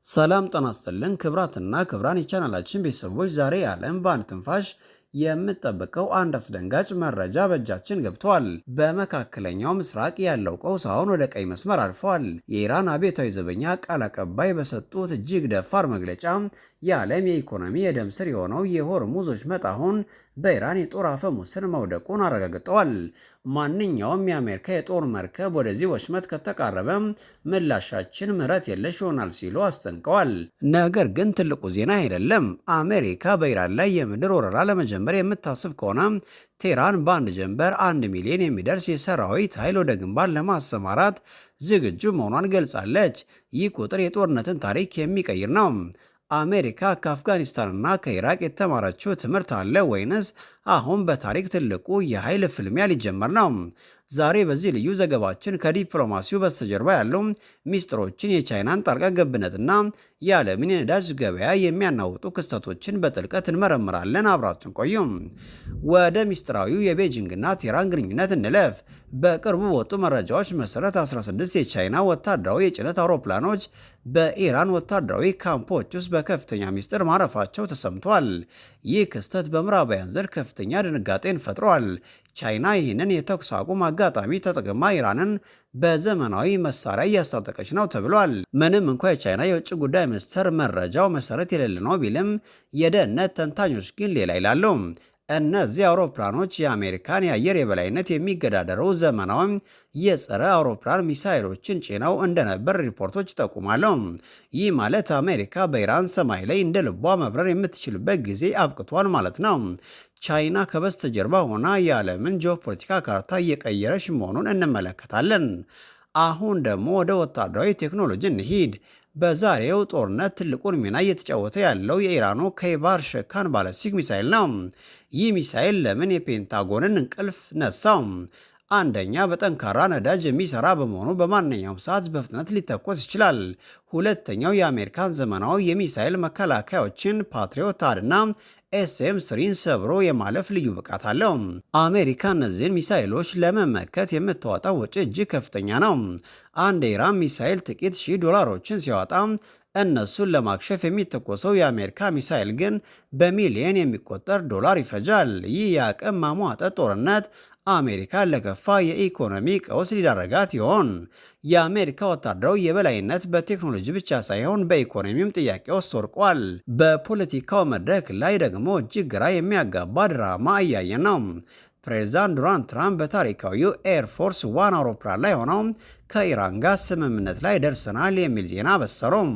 ሰላም ጤና ይስጥልን ክብራትና ክብራን የቻናላችን ቤተሰቦች ዛሬ ዓለም በአንድ ትንፋሽ የምትጠብቀው አንድ አስደንጋጭ መረጃ በእጃችን ገብቷል። በመካከለኛው ምስራቅ ያለው ቀውስ አሁን ወደ ቀይ መስመር አልፏል። የኢራን አብዮታዊ ዘበኛ ቃል አቀባይ በሰጡት እጅግ ደፋር መግለጫ የዓለም የኢኮኖሚ የደም ስር የሆነው የሆርሙዝ ወሽመጥ አሁን በኢራን የጦር አፈሙዝ ስር መውደቁን አረጋግጠዋል። ማንኛውም የአሜሪካ የጦር መርከብ ወደዚህ ወሽመጥ ከተቃረበ ምላሻችን ምህረት የለሽ ይሆናል ሲሉ አስጠንቀዋል። ነገር ግን ትልቁ ዜና አይደለም። አሜሪካ በኢራን ላይ የምድር ወረራ ለመጀመር የምታስብ ከሆነ ቴህራን በአንድ ጀንበር 1 ሚሊዮን የሚደርስ የሰራዊት ኃይል ወደ ግንባር ለማሰማራት ዝግጁ መሆኗን ገልጻለች። ይህ ቁጥር የጦርነትን ታሪክ የሚቀይር ነው። አሜሪካ ከአፍጋኒስታንና ከኢራቅ የተማረችው ትምህርት አለ ወይንስ አሁን በታሪክ ትልቁ የኃይል ፍልሚያ ሊጀመር ነው? ዛሬ በዚህ ልዩ ዘገባችን ከዲፕሎማሲው በስተጀርባ ያለው ሚስጥሮችን፣ የቻይናን ጣልቃ ገብነትና የዓለምን የነዳጅ ገበያ የሚያናውጡ ክስተቶችን በጥልቀት እንመረምራለን። አብራችን ቆዩም። ወደ ሚስጥራዊው የቤጂንግና ቴህራን ግንኙነት እንለፍ። በቅርቡ በወጡ መረጃዎች መሰረት 16 የቻይና ወታደራዊ የጭነት አውሮፕላኖች በኢራን ወታደራዊ ካምፖች ውስጥ በከፍተኛ ሚስጥር ማረፋቸው ተሰምቷል። ይህ ክስተት በምዕራባውያን ዘንድ ከፍተኛ ድንጋጤን ፈጥሯል። ቻይና ይህንን የተኩስ አቁም አጋጣሚ ተጠቅማ ኢራንን በዘመናዊ መሳሪያ እያስታጠቀች ነው ተብሏል። ምንም እንኳ የቻይና የውጭ ጉዳይ ሚኒስትር መረጃው መሰረት የሌለ ነው ቢልም የደህንነት ተንታኞች ግን ሌላ ይላሉ። እነዚህ አውሮፕላኖች የአሜሪካን የአየር የበላይነት የሚገዳደሩ ዘመናዊ የጸረ አውሮፕላን ሚሳይሎችን ጭነው እንደነበር ሪፖርቶች ይጠቁማሉ። ይህ ማለት አሜሪካ በኢራን ሰማይ ላይ እንደ ልቧ መብረር የምትችልበት ጊዜ አብቅቷል ማለት ነው። ቻይና ከበስተጀርባ ሆና የዓለምን ጂኦፖለቲካ ካርታ እየቀየረች መሆኑን እንመለከታለን። አሁን ደግሞ ወደ ወታደራዊ ቴክኖሎጂ እንሂድ። በዛሬው ጦርነት ትልቁን ሚና እየተጫወተ ያለው የኢራኑ ከይባር ሸካን ባለስቲክ ሚሳይል ነው። ይህ ሚሳይል ለምን የፔንታጎንን እንቅልፍ ነሳው? አንደኛ፣ በጠንካራ ነዳጅ የሚሰራ በመሆኑ በማንኛውም ሰዓት በፍጥነት ሊተኮስ ይችላል። ሁለተኛው፣ የአሜሪካን ዘመናዊ የሚሳይል መከላከያዎችን ፓትሪዮት አድና ኤስኤም-3ን ሰብሮ የማለፍ ልዩ ብቃት አለው። አሜሪካ እነዚህን ሚሳይሎች ለመመከት የምታወጣው ወጪ እጅግ ከፍተኛ ነው። አንድ የኢራን ሚሳይል ጥቂት $1000ችን ሲያወጣ እነሱን ለማክሸፍ የሚተኮሰው የአሜሪካ ሚሳይል ግን በሚሊየን የሚቆጠር ዶላር ይፈጃል። ይህ የአቅም ማሟጠጥ ጦርነት አሜሪካን ለከፋ የኢኮኖሚ ቀውስ ሊዳረጋት ይሆን? የአሜሪካ ወታደራዊ የበላይነት በቴክኖሎጂ ብቻ ሳይሆን በኢኮኖሚም ጥያቄ ውስጥ ወድቋል። በፖለቲካው መድረክ ላይ ደግሞ እጅግ ግራ የሚያጋባ ድራማ እያየን ነው። ፕሬዚዳንት ዶናልድ ትራምፕ በታሪካዊው ኤርፎርስ ዋን አውሮፕላን ላይ ሆነው ከኢራን ጋር ስምምነት ላይ ደርሰናል የሚል ዜና በሰሩም።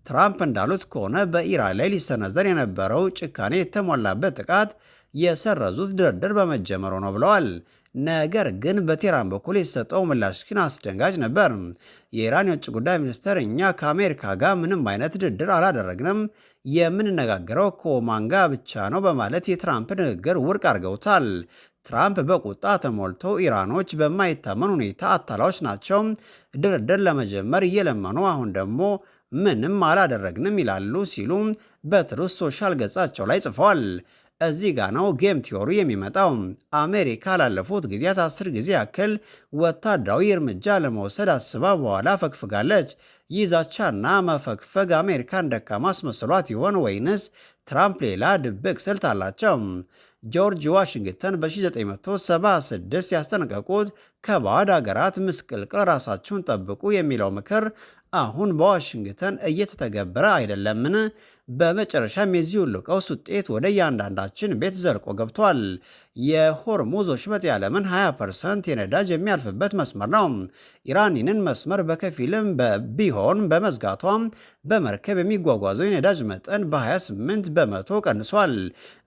ትራምፕ እንዳሉት ከሆነ በኢራን ላይ ሊሰነዘር የነበረው ጭካኔ የተሞላበት ጥቃት የሰረዙት ድርድር በመጀመሩ ነው ብለዋል። ነገር ግን በቴህራን በኩል የተሰጠው ምላሽ ግን አስደንጋጭ ነበር። የኢራን የውጭ ጉዳይ ሚኒስትር እኛ ከአሜሪካ ጋር ምንም አይነት ድርድር አላደረግንም፣ የምንነጋገረው ከኦማን ጋር ብቻ ነው በማለት የትራምፕ ንግግር ውድቅ አድርገውታል። ትራምፕ በቁጣ ተሞልተው ኢራኖች በማይታመን ሁኔታ አታላዮች ናቸው፣ ድርድር ለመጀመር እየለመኑ አሁን ደግሞ ምንም አላደረግንም ይላሉ ሲሉ በትሩዝ ሶሻል ገጻቸው ላይ ጽፈዋል። እዚህ ጋ ነው ጌም ቲዮሪ የሚመጣው። አሜሪካ ላለፉት ጊዜያት 10 ጊዜ ያክል ወታደራዊ እርምጃ ለመውሰድ አስባ በኋላ ፈግፍጋለች። ይህ ዛቻና መፈግፈግ አሜሪካን ደካማ አስመስሏት ይሆን ወይንስ ትራምፕ ሌላ ድብቅ ስልት አላቸው? ጆርጅ ዋሽንግተን በ1976 ያስጠነቀቁት ከባዕድ አገራት ምስቅልቅል ራሳችሁን ጠብቁ የሚለው ምክር አሁን በዋሽንግተን እየተተገበረ አይደለምን? በመጨረሻም የዚህ ሁሉ ቀውስ ውጤት ወደ እያንዳንዳችን ቤት ዘልቆ ገብቷል። የሆርሙዝ ወሽመጥ የዓለምን 20% የነዳጅ የሚያልፍበት መስመር ነው። ኢራን ይህንን መስመር በከፊልም ቢሆን በመዝጋቷ በመርከብ የሚጓጓዘው የነዳጅ መጠን በ28 በመቶ ቀንሷል።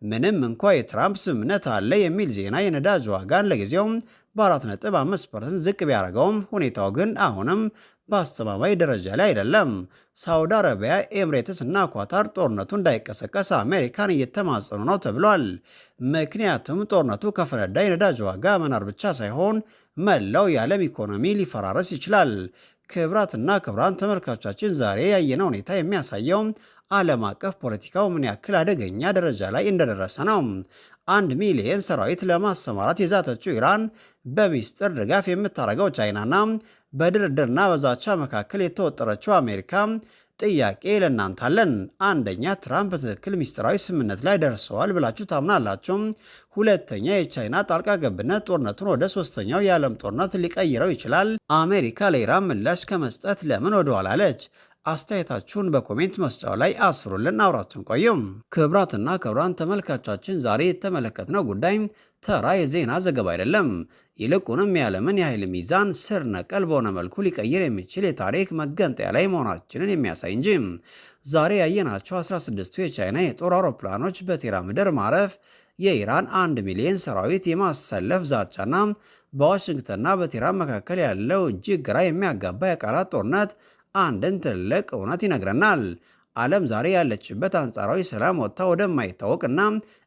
ምንም እንኳ የትራምፕ ስምምነት አለ የሚል ዜና የነዳጅ ዋጋን ለጊዜው በ4.5% ዝቅ ቢያደርገውም ሁኔታው ግን አሁንም በአስተማማኝ ደረጃ ላይ አይደለም። ሳውዲ አረቢያ፣ ኤምሬትስ እና ኳታር ጦርነቱ እንዳይቀሰቀስ አሜሪካን እየተማጸኑ ነው ተብሏል። ምክንያቱም ጦርነቱ ከፈነዳ የነዳጅ ዋጋ መናር ብቻ ሳይሆን መላው የዓለም ኢኮኖሚ ሊፈራረስ ይችላል። ክብራትና ክብራን ተመልካቾቻችን ዛሬ ያየነው ሁኔታ የሚያሳየው ዓለም አቀፍ ፖለቲካው ምን ያክል አደገኛ ደረጃ ላይ እንደደረሰ ነው። 1 ሚሊዮን ሰራዊት ለማሰማራት የዛተችው ኢራን፣ በሚስጥር ድጋፍ የምታደርገው ቻይናና በድርድርና በዛቻ መካከል የተወጠረችው አሜሪካ ጥያቄ ለእናንተ አለን። አንደኛ፣ ትራምፕ በትክክል ሚስጥራዊ ስምምነት ላይ ደርሰዋል ብላችሁ ታምናላችሁ? ሁለተኛ፣ የቻይና ጣልቃ ገብነት ጦርነቱን ወደ ሶስተኛው የዓለም ጦርነት ሊቀይረው ይችላል? አሜሪካ ለኢራን ምላሽ ከመስጠት ለምን ወደኋላ አለች? አስተያየታችሁን በኮሜንት መስጫው ላይ አስፍሩልን። አብራችሁን ቆዩም። ክቡራትና ክቡራን ተመልካቾቻችን ዛሬ የተመለከትነው ጉዳይ ተራ የዜና ዘገባ አይደለም። ይልቁንም የዓለምን የኃይል ሚዛን ስር ነቀል በሆነ መልኩ ሊቀይር የሚችል የታሪክ መገንጠያ ላይ መሆናችንን የሚያሳይ እንጂ። ዛሬ ያየናቸው 16ቱ የቻይና የጦር አውሮፕላኖች በቴህራን ምድር ማረፍ የኢራን 1 ሚሊዮን ሰራዊት የማሰለፍ ዛቻና በዋሽንግተንና በቴህራን መካከል ያለው እጅግ ግራ የሚያጋባ የቃላት ጦርነት አንድን ትልቅ እውነት ይነግረናል። ዓለም ዛሬ ያለችበት አንጻራዊ ሰላም ወጥታ ወደማይታወቅና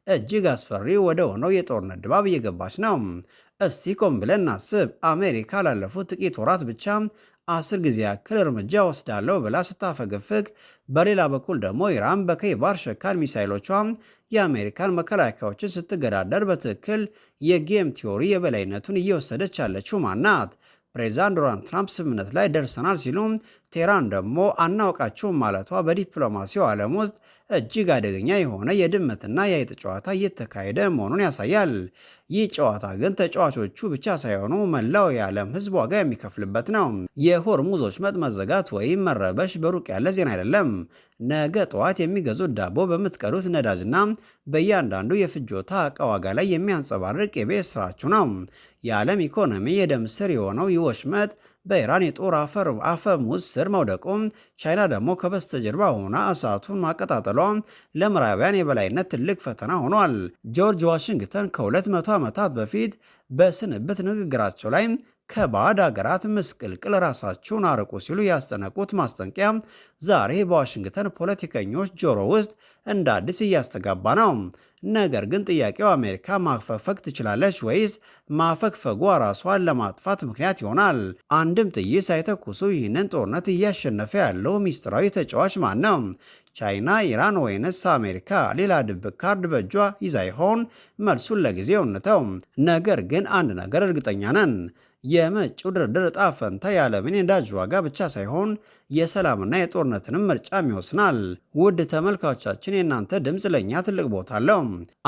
እጅግ አስፈሪ ወደ ሆነው የጦርነት ድባብ እየገባች ነው። እስቲ ቆም ብለን እናስብ። አሜሪካ ላለፉት ጥቂት ወራት ብቻ 10 ጊዜ ያክል እርምጃ ወስዳለሁ ብላ ስታፈገፍግ፣ በሌላ በኩል ደግሞ ኢራን በከይባር ሸካን ሚሳይሎቿ የአሜሪካን መከላከያዎችን ስትገዳደር በትክክል የጌም ቲዮሪ የበላይነቱን እየወሰደች ያለችው ማናት? ፕሬዚዳንት ዶናልድ ትራምፕ ስምምነት ላይ ደርሰናል ሲሉ ቴህራን ደግሞ አናውቃቸውም ማለቷ በዲፕሎማሲው ዓለም ውስጥ እጅግ አደገኛ የሆነ የድመትና የአይጥ ጨዋታ እየተካሄደ መሆኑን ያሳያል። ይህ ጨዋታ ግን ተጫዋቾቹ ብቻ ሳይሆኑ መላው የዓለም ሕዝብ ዋጋ የሚከፍልበት ነው። የሆርሙዝ ወሽመጥ መዘጋት ወይም መረበሽ በሩቅ ያለ ዜና አይደለም። ነገ ጠዋት የሚገዙት ዳቦ በምትቀዱት ነዳጅና በእያንዳንዱ የፍጆታ ዕቃ ዋጋ ላይ የሚያንጸባርቅ የቤት ስራችሁ ነው። የዓለም ኢኮኖሚ የደም ስር የሆነው ይህ ወሽመጥ በኢራን የጦር አፈሙዝ ስር መውደቁም፣ ቻይና ደግሞ ከበስተጀርባ ሆና እሳቱን ማቀጣጠሏ ለምዕራባውያን የበላይነት ትልቅ ፈተና ሆኗል። ጆርጅ ዋሽንግተን ከ200 ዓመታት በፊት በስንብት ንግግራቸው ላይ ከባዕድ አገራት ምስቅልቅል ራሳችሁን አርቁ ሲሉ ያስጠነቁት ማስጠንቀቂያ ዛሬ በዋሽንግተን ፖለቲከኞች ጆሮ ውስጥ እንደ አዲስ እያስተጋባ ነው። ነገር ግን ጥያቄው አሜሪካ ማፈግፈግ ትችላለች ወይስ ማፈግፈጓ ራሷን ለማጥፋት ምክንያት ይሆናል? አንድም ጥይት ሳይተኩሱ ይህንን ጦርነት እያሸነፈ ያለው ሚስጥራዊ ተጫዋች ማን ነው? ቻይና፣ ኢራን ወይንስ አሜሪካ? ሌላ ድብቅ ካርድ በእጇ ይዛ ይሆን? መልሱን ለጊዜው እንተው። ነገር ግን አንድ ነገር እርግጠኛ ነን። የመጪው ድርድር ዕጣ ፈንታ የዓለምን የነዳጅ ዋጋ ብቻ ሳይሆን የሰላምና የጦርነትንም ምርጫም ይወስናል። ውድ ተመልካቾቻችን የእናንተ ድምፅ ለእኛ ትልቅ ቦታ አለው።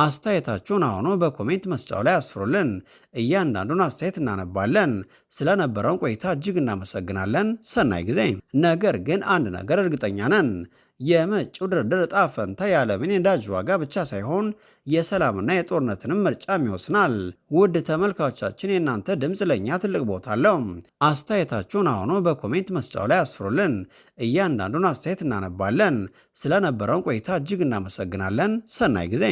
አስተያየታችሁን አሁኑ በኮሜንት መስጫው ላይ አስፍሩልን። እያንዳንዱን አስተያየት እናነባለን። ስለነበረውን ቆይታ እጅግ እናመሰግናለን። ሰናይ ጊዜ። ነገር ግን አንድ ነገር እርግጠኛ ነን። የመጪው ድርድር ዕጣ ፈንታ የዓለምን የነዳጅ ዋጋ ብቻ ሳይሆን የሰላምና የጦርነትንም ምርጫም ይወስናል። ውድ ተመልካቾቻችን የእናንተ ድምፅ ለእኛ ትልቅ ቦታ አለው። አስተያየታችሁን አሁኑ በኮሜንት መስጫው ላይ አስፍሩልን። እያንዳንዱን አስተያየት እናነባለን። ስለነበረውን ቆይታ እጅግ እናመሰግናለን። ሰናይ ጊዜ